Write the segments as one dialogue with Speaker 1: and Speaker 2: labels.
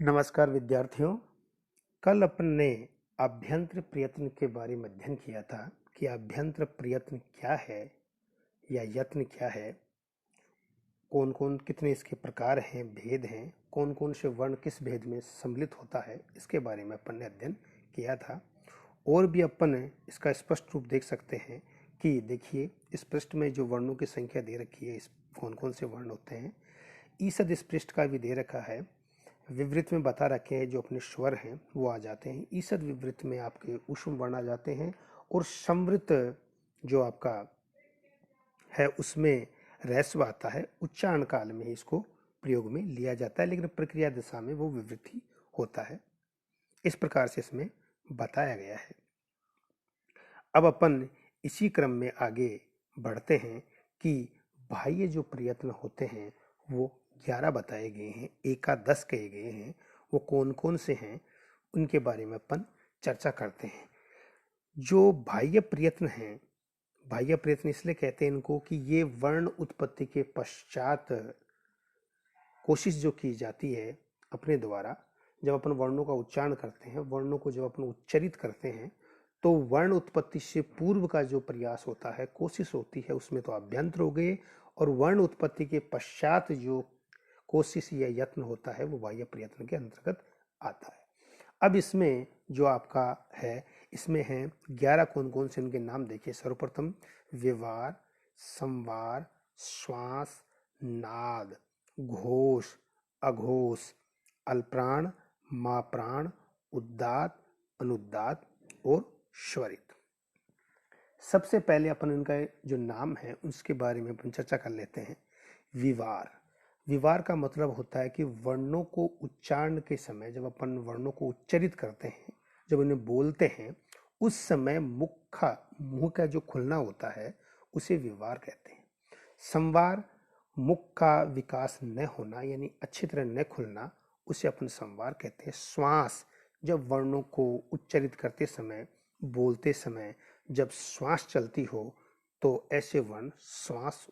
Speaker 1: नमस्कार विद्यार्थियों। कल अपन ने अभ्यंतर प्रयत्न के बारे में अध्ययन किया था कि अभ्यंतर प्रयत्न क्या है या यत्न क्या है, कौन कौन कितने इसके प्रकार हैं, भेद हैं, कौन कौन से वर्ण किस भेद में सम्मिलित होता है, इसके बारे में अपन ने अध्ययन किया था। और भी अपन इसका स्पष्ट रूप देख सकते हैं कि देखिए इस पृष्ठ में जो वर्णों की संख्या दे रखी है, इस कौन कौन से वर्ण होते हैं। ईसद इस पृष्ठ का भी दे रखा है। विवृत में बता रखे हैं जो अपने स्वर हैं वो आ जाते हैं। ईसद विवृत में आपके ऊष्म वर्ण आ जाते हैं और संवृत जो आपका है उसमें ह्रस्व आता है। उच्चारण काल में ही इसको प्रयोग में लिया जाता है, लेकिन प्रक्रिया दिशा में वो विवृत ही होता है। इस प्रकार से इसमें बताया गया है। अब अपन इसी क्रम में आगे बढ़ते हैं कि बाह्य जो प्रयत्न होते हैं वो 11 बताए गए हैं, एकादश कहे गए हैं। वो कौन कौन से हैं उनके बारे में अपन चर्चा करते हैं। जो बाह्य प्रयत्न हैं, बाह्य प्रयत्न इसलिए कहते हैं इनको कि ये वर्ण उत्पत्ति के पश्चात कोशिश जो की जाती है अपने द्वारा, जब अपन वर्णों का उच्चारण करते हैं, वर्णों को जब अपन उच्चरित करते हैं, तो वर्ण उत्पत्ति से पूर्व का जो प्रयास होता है, कोशिश होती है, उसमें तो अभ्यंतर हो गए। और वर्ण उत्पत्ति के पश्चात जो कोशिश या यत्न होता है वो बाह्य प्रयत्न के अंतर्गत आता है। अब इसमें जो आपका है, इसमें है 11 कौन कौन से, इनके नाम देखिए। सर्वप्रथम व्यवहार, संवार, श्वास, नाद, घोष, अघोष, अल्प्राण, माप्राण, उद्दात, अनुद्दात और स्वरित। सबसे पहले अपन इनका जो नाम है उसके बारे में अपन चर्चा कर लेते हैं। विवार। विवार का मतलब होता है कि वर्णों को उच्चारण के समय, जब अपन वर्णों को उच्चरित करते हैं, जब उन्हें बोलते हैं, उस समय मुंह का जो खुलना होता है उसे विवार कहते हैं। संवार, मुख का विकास न होना यानी अच्छी तरह न खुलना, उसे अपन संवार कहते हैं। श्वास, जब वर्णों को उच्चरित करते समय, बोलते समय जब श्वास चलती हो तो ऐसे वर्ण श्वास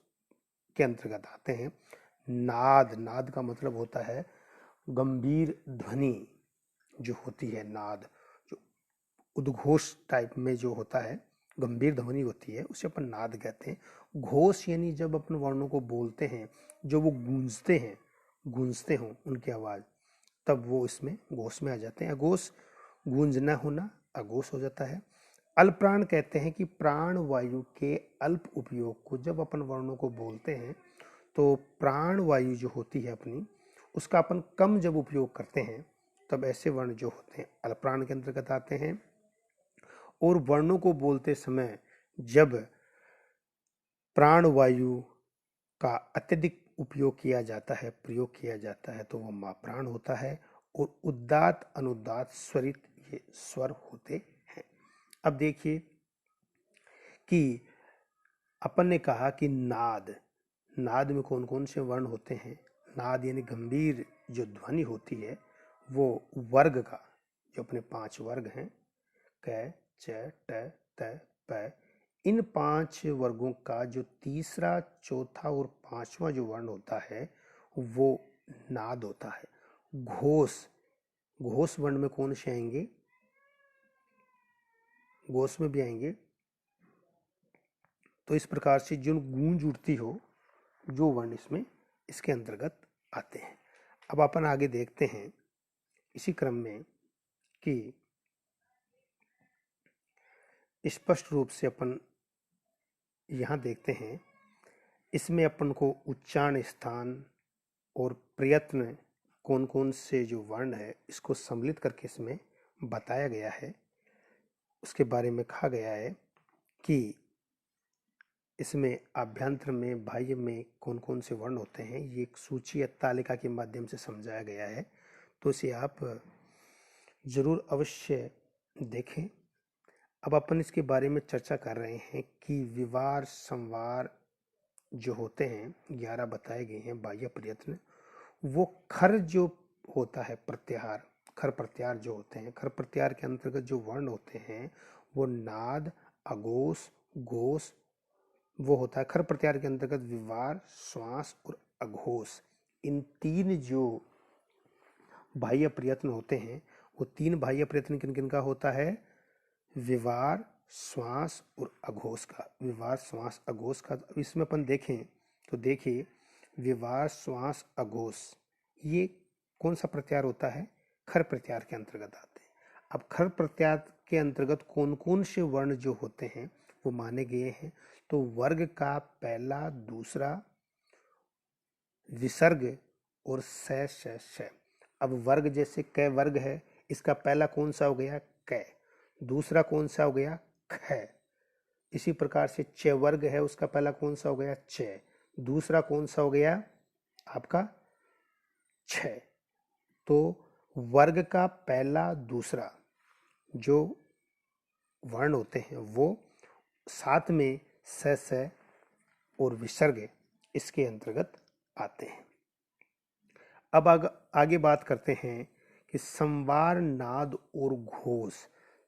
Speaker 1: के अंतर्गत आते हैं। नाद, नाद का मतलब होता है गंभीर ध्वनि जो होती है। नाद जो उद्घोष टाइप में जो होता है, गंभीर ध्वनि होती है, उसे अपन नाद कहते हैं। घोष यानी जब अपन वर्णों को बोलते हैं, जो वो गूंजते हैं, गूंजते हों उनकी आवाज, तब वो इसमें घोष में आ जाते हैं। अघोष, गूंजना होना, अघोष हो जाता है। अल्पप्राण कहते हैं कि प्राण वायु के अल्प उपयोग को, जब अपन वर्णों को बोलते हैं तो प्राण वायु जो होती है अपनी, उसका अपन कम जब उपयोग करते हैं तब ऐसे वर्ण जो होते हैं अल्पप्राण के अंतर्गत आते हैं। और वर्णों को बोलते समय जब प्राण वायु का अत्यधिक उपयोग किया जाता है, प्रयोग किया जाता है, तो वह माप्राण होता है। और उद्दात, अनुदात, स्वरित, ये स्वर होते हैं। अब देखिए कि अपन ने कहा कि नाद, नाद में कौन कौन से वर्ण होते हैं। नाद यानी गंभीर जो ध्वनि होती है, वो वर्ग का, जो अपने 5 वर्ग हैं, क, च, ट, त, प, इन 5 वर्गों का जो तीसरा, चौथा और 5वां जो वर्ण होता है वो नाद होता है। घोष, घोष वर्ण में कौन से आएंगे, घोष में भी आएंगे। तो इस प्रकार से जो गूंज उठती हो, जो वर्ण इसमें इसके अंतर्गत आते हैं। अब अपन आगे देखते हैं इसी क्रम में कि स्पष्ट रूप से अपन यहाँ देखते हैं, इसमें अपन को उच्चारण स्थान और प्रयत्न कौन कौन से जो वर्ण है इसको सम्मिलित करके इसमें बताया गया है। उसके बारे में कहा गया है कि इसमें आभ्यंतर में, बाह्य में कौन कौन से वर्ण होते हैं, ये एक सूची या तालिका के माध्यम से समझाया गया है। तो इसे आप जरूर अवश्य देखें। अब अपन इसके बारे में चर्चा कर रहे हैं कि विवार, संवार जो होते हैं 11 बताए गए हैं बाह्य प्रयत्न, वो खर जो होता है प्रत्याहार, खर प्रत्याहार जो होते हैं, खर प्रत्याहार के अंतर्गत जो वर्ण होते हैं वो नाद, अघोष, घोष वो होता है। खर प्रत्याहार के अंतर्गत विवार, श्वास और अघोष, इन 3 जो बाह्य प्रयत्न होते हैं, वो 3 बाह्य प्रयत्न किन किन का होता है? विवार, श्वास और अघोष का। विवार, श्वास, अघोष का। अब इसमें अपन देखें तो देखिए, विवार, श्वास, अघोष ये कौन सा प्रत्याहार होता है? खर प्रत्याहार के अंतर्गत आते हैं। अब खर प्रत्याहार के अंतर्गत कौन कौन से वर्ण जो होते हैं वो माने गए हैं? तो वर्ग का पहला, दूसरा, विसर्ग और श। अब वर्ग जैसे क वर्ग है, इसका पहला कौन सा हो गया? क। दूसरा कौन सा हो गया? ख। इसी प्रकार से च वर्ग है, उसका पहला कौन सा हो गया? च। दूसरा कौन सा हो गया आपका? छ। तो वर्ग का पहला, दूसरा जो वर्ण होते हैं वो साथ में स और विसर्ग इसके अंतर्गत आते हैं। अब आगे बात करते हैं कि संवार, नाद और घोष।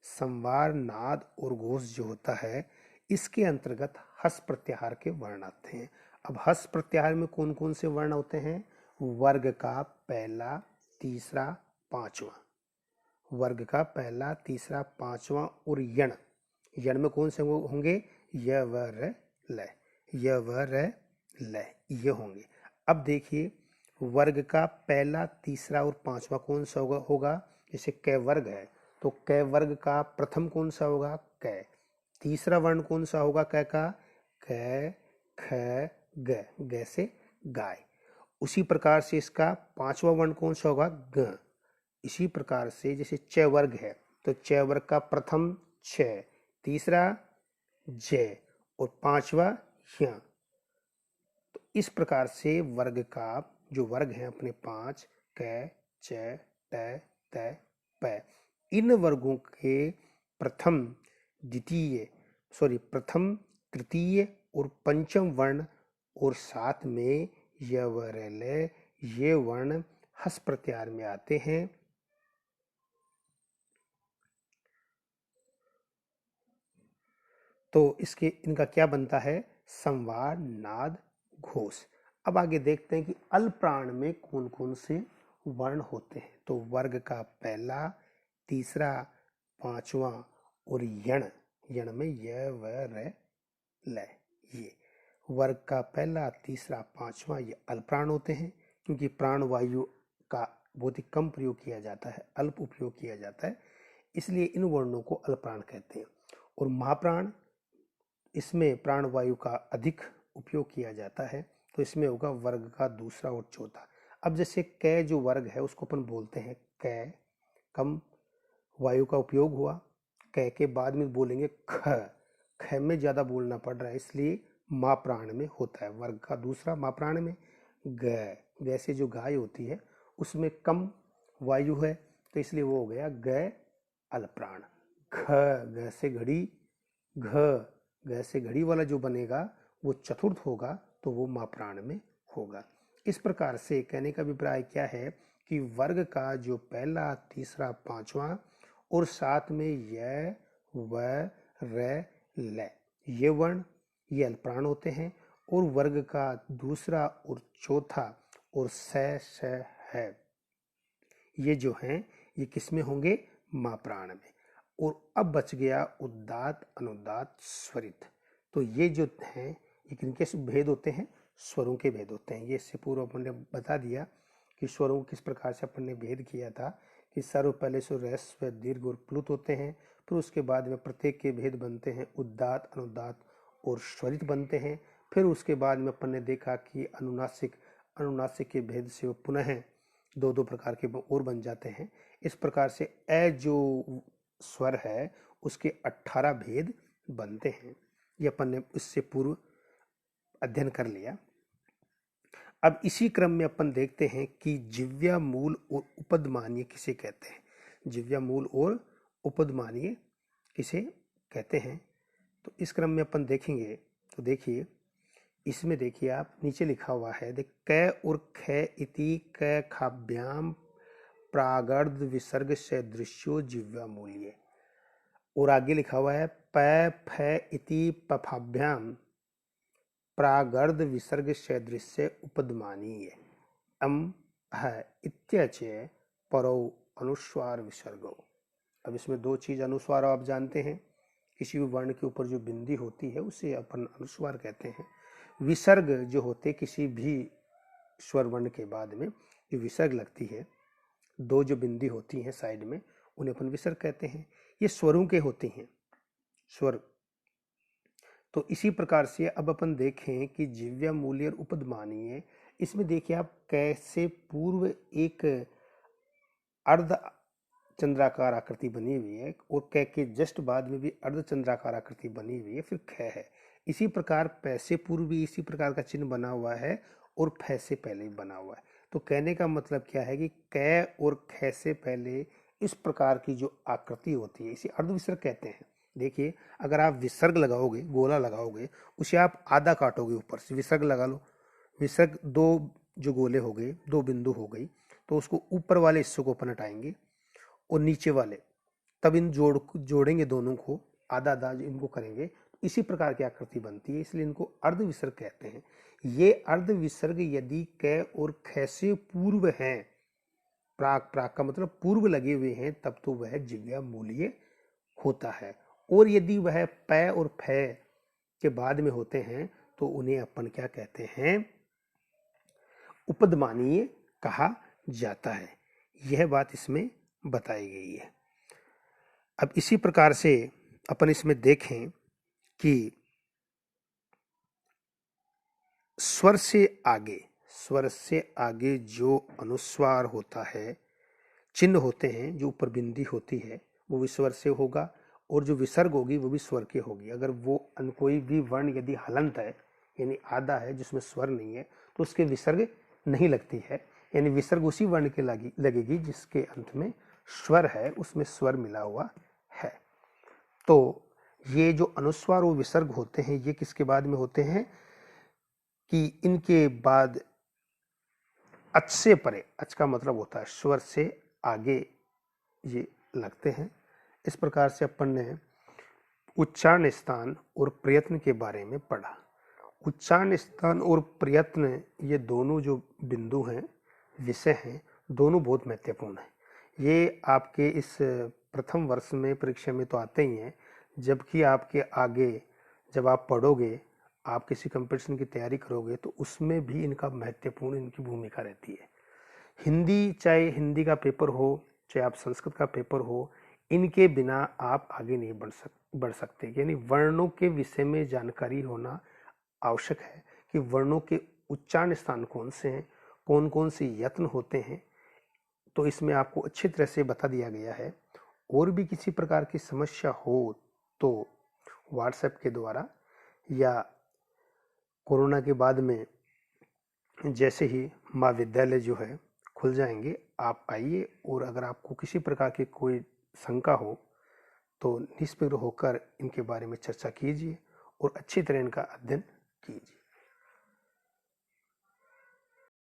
Speaker 1: संवार, नाद और घोष जो होता है इसके अंतर्गत हस प्रत्याहार के वर्ण आते हैं। अब हस प्रत्याहार में कौन कौन से वर्ण होते हैं? वर्ग का पहला, तीसरा, पांचवा। वर्ग का पहला, तीसरा, पांचवा और यण। यण में कौन से होंगे? य, व, र, ल। य, व, र, ल ये होंगे। अब देखिए, वर्ग का पहला, तीसरा और पांचवा कौन सा होगा? जैसे क वर्ग है तो क वर्ग का प्रथम कौन सा होगा? क। तीसरा वर्ण कौन सा होगा क का? क, ख, ग। ग से गाय। उसी प्रकार से इसका पांचवा वर्ण कौन सा होगा? ग। इसी प्रकार से जैसे च वर्ग है तो च वर्ग का प्रथम छ, तीसरा ज और पांचवा य। तो इस प्रकार से वर्ग का जो वर्ग है अपने 5 क, च, ट, त, प, इन वर्गों के प्रथम, द्वितीय, प्रथम, तृतीय और पंचम वर्ण और साथ में य, व, र, ल ये वर्ण हस प्रत्याहार में आते हैं। तो इसके इनका क्या बनता है? संवार, नाद, घोष। अब आगे देखते हैं कि अल प्राण में कौन कौन से वर्ण होते हैं। तो वर्ग का पहला, तीसरा, पांचवा और यण। यण में य, व, र, ल ये वर्ग का पहला, तीसरा, पांचवा ये अल प्राण होते हैं, क्योंकि प्राण वायु का बहुत ही कम प्रयोग किया जाता है, अल्प उपयोग किया जाता है, इसलिए इन वर्णों को अल प्राण कहते हैं। और महाप्राण, इसमें प्राण वायु का अधिक उपयोग किया जाता है, तो इसमें होगा वर्ग का दूसरा और चौथा। अब जैसे क जो वर्ग है उसको अपन बोलते हैं क, कम वायु का उपयोग हुआ। क के बाद में बोलेंगे ख, ख में ज्यादा बोलना पड़ रहा है, इसलिए माँ प्राण में होता है। वर्ग का दूसरा माँ प्राण में। ग, जैसे जो गाय होती है उसमें कम वायु है, तो इसलिए वो हो गया ग अल प्राण। घ, ग से घड़ी, घ, ग से घड़ी वाला जो बनेगा वो चतुर्थ होगा, तो वो माँ प्राण में होगा। इस प्रकार से कहने का अभिप्राय क्या है कि वर्ग का जो पहला, तीसरा, पांचवा और साथ में य, व, र, ल ये वर्ण ये अल्पप्राण होते हैं, और वर्ग का दूसरा और चौथा और श है ये जो हैं ये किसमें होंगे? माँ प्राण में। और अब बच गया उदात्त, अनुदात्त, स्वरित। तो ये जो हैं ये किनके भेद होते हैं? स्वरों के भेद होते हैं। ये इससे पूर्व अपन ने बता दिया कि स्वरों किस प्रकार से अपन ने भेद किया था कि सर्व पहले से ह्रस्व, दीर्घ और प्लुत होते हैं, फिर उसके बाद में प्रत्येक के भेद बनते हैं उदात्त, अनुदात्त और स्वरित बनते हैं। फिर उसके बाद में अपन ने देखा कि अनुनासिक, अनुनासिक के भेद से वो पुनः दो दो प्रकार के और बन जाते हैं। इस प्रकार से ए जो स्वर है उसके 18 भेद बनते हैं। ये अपन ने इससे पूर्व अध्ययन कर लिया। अब इसी क्रम में अपन देखते हैं कि जिव्या, मूल और उपदमानीय किसे कहते हैं। जिव्या, मूल और उपदमानीय किसे कहते हैं, तो इस क्रम में अपन देखेंगे। तो देखिए, इसमें देखिए आप नीचे लिखा हुआ है, देख क और ख इति क खाभ्याम प्रागर्ध विसर्ग सदृश्यो जिव्या मूल्य। और आगे लिखा हुआ है प फ इति पफाभ्याम प्रागर्ध विसर्ग सदृश्य उपदमानीय अम ह इत्यच परौ अनुस्वार विसर्गो। अब इसमें दो चीज, अनुस्वार आप जानते हैं, किसी भी वर्ण के ऊपर जो बिंदी होती है उसे अपन अनुस्वार कहते हैं। विसर्ग जो होते किसी भी स्वर वर्ण के बाद में जो विसर्ग लगती है, दो जो बिंदी होती हैं साइड में, उन्हें अपन विसर्ग कहते हैं। ये स्वरों के होते हैं, स्वर। तो इसी प्रकार से अब अपन देखें कि जिव्या मूल्य और उपदमानीय, इसमें देखिए आप कैसे पूर्व एक अर्ध चंद्राकार आकृति बनी हुई है और कै के जस्ट बाद में भी अर्ध चंद्राकार आकृति बनी हुई है, फिर ख है। इसी प्रकार पै से पूर्व भी इसी प्रकार का चिन्ह बना हुआ है और फै से पहले भी बना हुआ है। तो कहने का मतलब क्या है कि कै और ख से पहले इस प्रकार की जो आकृति होती है इसे अर्ध विसर्ग कहते हैं। देखिए, अगर आप विसर्ग लगाओगे, गोला लगाओगे, उसे आप आधा काटोगे, ऊपर से विसर्ग लगा लो। विसर्ग दो जो गोले हो गए, दो बिंदु हो गई, तो उसको ऊपर वाले हिस्से को अपन हटाएंगे और नीचे वाले, तब इन जोड़ेंगे दोनों को, आधा आधा इनको करेंगे, इसी प्रकार की आकृति बनती है, इसलिए इनको अर्ध विसर्ग कहते हैं। ये अर्ध विसर्ग यदि कै और ख से पूर्व हैं, प्राक, प्राक का मतलब पूर्व लगे हुए हैं, तब तो वह जिव्या मूल्य होता है। और यदि वह पै और फै के बाद में होते हैं तो उन्हें अपन क्या कहते हैं, उपदमानीय कहा जाता है। यह बात इसमें बताई गई है। अब इसी प्रकार से अपन इसमें देखें कि स्वर से आगे जो अनुस्वार होता है, चिन्ह होते हैं, जो ऊपर बिंदी होती है वो भी स्वर से होगा, और जो विसर्ग होगी वो भी स्वर के होगी। अगर वो कोई भी वर्ण यदि हलंत है, यानी आधा है जिसमें स्वर नहीं है, तो उसके विसर्ग नहीं लगती है, यानी विसर्ग उसी वर्ण के लगेगी जिसके अंत में स्वर है, उसमें स्वर मिला हुआ है। तो ये जो अनुस्वार और विसर्ग होते हैं, ये किसके बाद में होते हैं कि इनके बाद अच से परे, अच का मतलब होता है स्वर से आगे, ये लगते हैं। इस प्रकार से अपन ने उच्चारण स्थान और प्रयत्न के बारे में पढ़ा। उच्चारण स्थान और प्रयत्न, ये दोनों जो बिंदु हैं, विषय हैं, दोनों बहुत महत्वपूर्ण हैं। ये आपके इस प्रथम वर्ष में परीक्षा में तो आते ही हैं, जबकि आपके आगे जब आप पढ़ोगे, आप किसी कंपटीशन की तैयारी करोगे, तो उसमें भी इनका महत्वपूर्ण, इनकी भूमिका रहती है। हिंदी, चाहे हिंदी का पेपर हो, चाहे आप संस्कृत का पेपर हो, इनके बिना आप आगे नहीं बढ़ सकते। यानी वर्णों के विषय में जानकारी होना आवश्यक है कि वर्णों के उच्चारण स्थान कौन से हैं, कौन कौन से यत्न होते हैं, तो इसमें आपको अच्छी तरह से बता दिया गया है। और भी किसी प्रकार की समस्या हो तो व्हाट्सएप के द्वारा, या कोरोना के बाद में जैसे ही महाविद्यालय जो है खुल जाएंगे, आप आइए, और अगर आपको किसी प्रकार की कोई शंका हो तो निष्फिक्र होकर इनके बारे में चर्चा कीजिए और अच्छी तरह इनका अध्ययन कीजिए।